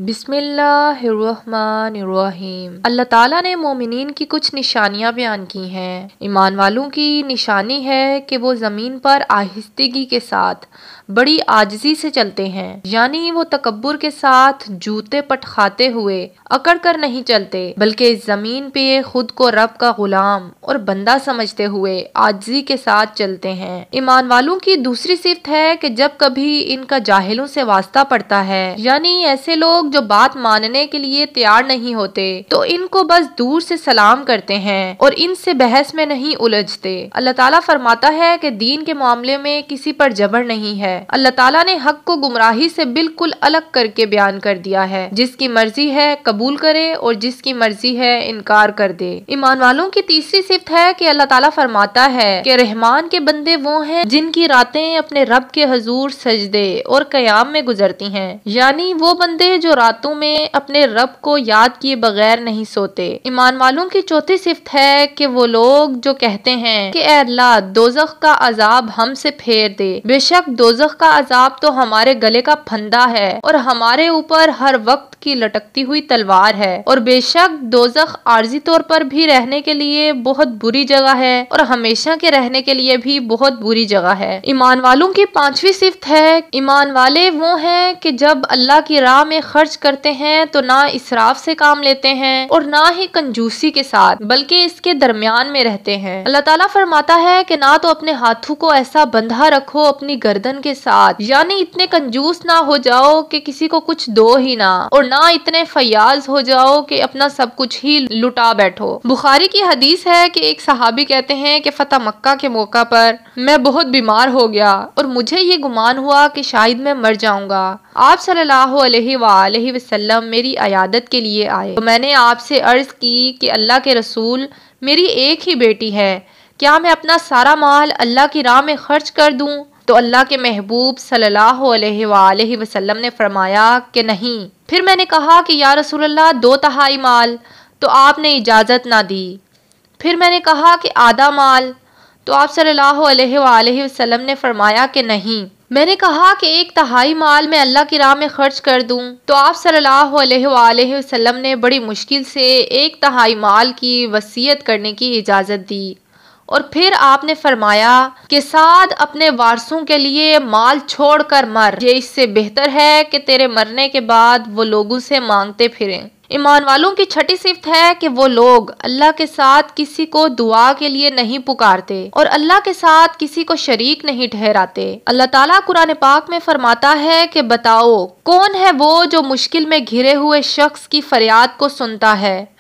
बिस्मिल्लाहिर्रहमानिर्रहीम। अल्लाह ताला ने मोमिनीन की कुछ निशानियां बयान की हैं। ईमान वालों की निशानी है कि वो ज़मीन पर आहिस्तगी के साथ बड़ी आजिज़ी से चलते हैं, यानी वो तकब्बुर के साथ जूते पटखाते हुए अकड़ कर नहीं चलते, बल्कि इस ज़मीन पे खुद को रब का गुलाम और बंदा समझते हुए आजिज़ी के साथ चलते हैं। ईमान वालों की दूसरी सिफ्त है कि जब कभी इनका जाहिलों से वास्ता पड़ता है, यानी ऐसे लोग जो बात मानने के लिए तैयार नहीं होते, तो इनको बस दूर से सलाम करते हैं और इनसे बहस में नहीं उलझते। अल्लाह ताला फरमाता है कि दीन के मामले में किसी पर जबर नहीं है। अल्लाह ताला ने हक को गुमराही से बिल्कुल अलग करके बयान कर दिया है। जिसकी मर्जी है कबूल करे और जिसकी मर्जी है इनकार कर दे। ईमान वालों की तीसरी सिफ्त है कि अल्लाह ताला फरमाता है कि रहमान के बंदे वो हैं जिनकी रातें अपने रब के हुजूर सजदे और कयाम में गुजरती हैं, यानी वो बंदे जो रातों में अपने रब को याद किए बगैर नहीं सोते। ईमान वालों की चौथी सिफ्त है कि वो लोग जो कहते हैं कि ए अल्लाह दोज़ख का अजाब हमसे फेर दे। बेशक दोज़ख का अजाब तो हमारे गले का फंदा है और हमारे ऊपर हर वक्त की लटकती हुई तलवार है, और बेशक दोज़ख आर्जी तौर पर भी रहने के लिए बहुत बुरी जगह है और हमेशा के रहने के लिए भी बहुत बुरी जगह है। ईमान वालों की पांचवी सिफ्त है, ईमान वाले वो हैं कि जब अल्लाह की राह में खर्च करते हैं तो ना इसराफ से काम लेते हैं और ना ही कंजूसी के साथ, बल्कि इसके दरमियान में रहते हैं। अल्लाह ताला फरमाता है कि ना तो अपने हाथों को ऐसा बंधा रखो अपनी गर्दन के साथ, यानी इतने कंजूस ना हो जाओ कि किसी को कुछ दो ही ना, और ना इतने फयाज हो जाओ कि अपना सब कुछ ही लुटा बैठो। बुखारी की हदीस है कि एक सहाबी कहते हैं कि फतह मक्का के मौका पर मैं बहुत बीमार हो गया और मुझे ये गुमान हुआ कि शायद मैं मर जाऊंगा। आप सल्लल्लाहु अलैहि वसल्लम मेरी अयादत के लिए आए तो मैंने आपसे अर्ज की कि अल्लाह के रसूल, मेरी एक ही बेटी है, क्या मैं अपना सारा माल अल्लाह की राह में खर्च कर दूं? तो अल्लाह के महबूब सल्लल्लाहु अलैहि वसल्लम ने फरमाया कि नहीं। फिर मैंने कहा कि या रसूल अल्लाह 2/3 माल, तो आपने इजाज़त ना दी। फिर मैंने कहा कि आधा माल, तो आप सल्लल्लाहु अलैहि वसल्लम ने फरमाया कि नहीं। मैंने कहा कि 1/3 माल मैं अल्लाह की राह में खर्च कर दूं, तो आप सल्लल्लाहु अलैहि वसल्लम ने बड़ी मुश्किल से 1/3 माल की वसीयत करने की इजाज़त दी, और फिर आपने फरमाया कि साद अपने वारसों के लिए माल छोड़कर मर, ये इससे बेहतर है कि तेरे मरने के बाद वो लोगों से मांगते फिरें। ईमान वालों की छठी सिफ्त है कि वो लोग अल्लाह के साथ किसी को दुआ के लिए नहीं पुकारते और अल्लाह के साथ किसी को शरीक नहीं ठहराते। अल्लाह ताला कुरान पाक में फरमाता है कि बताओ कौन है वो जो मुश्किल में घिरे हुए शख्स की फरियाद को सुनता है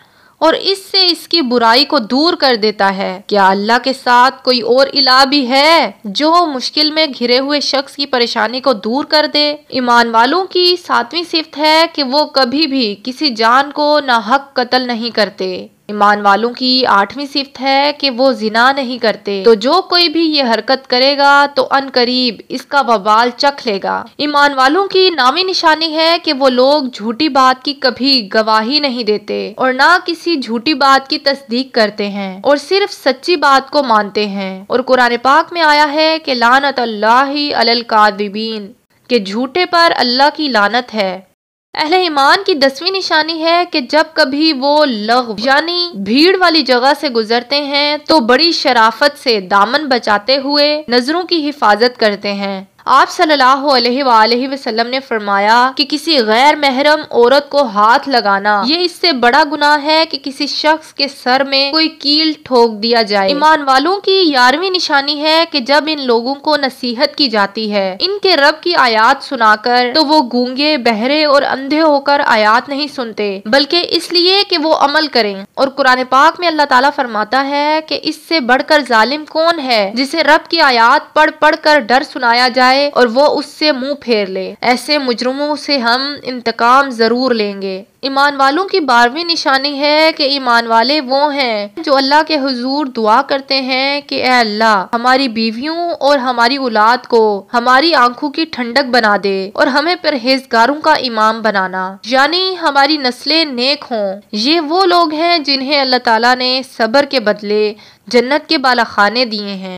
और इससे इसकी बुराई को दूर कर देता है। क्या अल्लाह के साथ कोई और इलाह भी है जो मुश्किल में घिरे हुए शख्स की परेशानी को दूर कर दे? ईमान वालों की 7वीं सिफ्त है कि वो कभी भी किसी जान को नाहक कत्ल नहीं करते। ईमान वालों की 8वीं सिफ्त है कि वो जिना नहीं करते, तो जो कोई भी ये हरकत करेगा तो अनकरीब इसका वबाल चख लेगा। ईमान वालों की 9वीं निशानी है कि वो लोग झूठी बात की कभी गवाही नहीं देते और ना किसी झूठी बात की तस्दीक करते हैं और सिर्फ सच्ची बात को मानते हैं। और कुरान पाक में आया है कि लानत अल्लाहि अलल काज़िबीन, कि झूठे पर अल्लाह की लानत है। अहले ईमान की 10वीं निशानी है कि जब कभी वो लग़्व यानी भीड़ वाली जगह से गुजरते हैं तो बड़ी शराफत से दामन बचाते हुए नजरों की हिफाजत करते हैं। आप सल्लल्लाहु अलैहि वसल्लम ने फरमाया कि किसी गैर महरम औरत को हाथ लगाना ये इससे बड़ा गुनाह है कि किसी शख्स के सर में कोई कील ठोक दिया जाए। ईमान वालों की 11वीं निशानी है कि जब इन लोगों को नसीहत की जाती है इनके रब की आयात सुनाकर, तो वो गूंगे बहरे और अंधे होकर आयात नहीं सुनते, बल्कि इसलिए कि वो अमल करें। और कुरान पाक में अल्लाह ताला फरमाता है कि इससे बढ़कर जालिम कौन है जिसे रब की आयात पढ़ पढ़ कर डर सुनाया जाए और वो उससे मुंह फेर ले। ऐसे मुजरिमों से हम इंतकाम जरूर लेंगे। ईमान वालों की 12वीं निशानी है कि ईमान वाले वो हैं जो अल्लाह के हुजूर दुआ करते हैं कि ए अल्लाह हमारी बीवियों और हमारी औलाद को हमारी आंखों की ठंडक बना दे और हमें परहेजगारों का इमाम बनाना, यानी हमारी नस्लें नेक हों। ये वो लोग हैं जिन्हें अल्लाह ताला ने सब्र के बदले जन्नत के बाला खाने दिए हैं।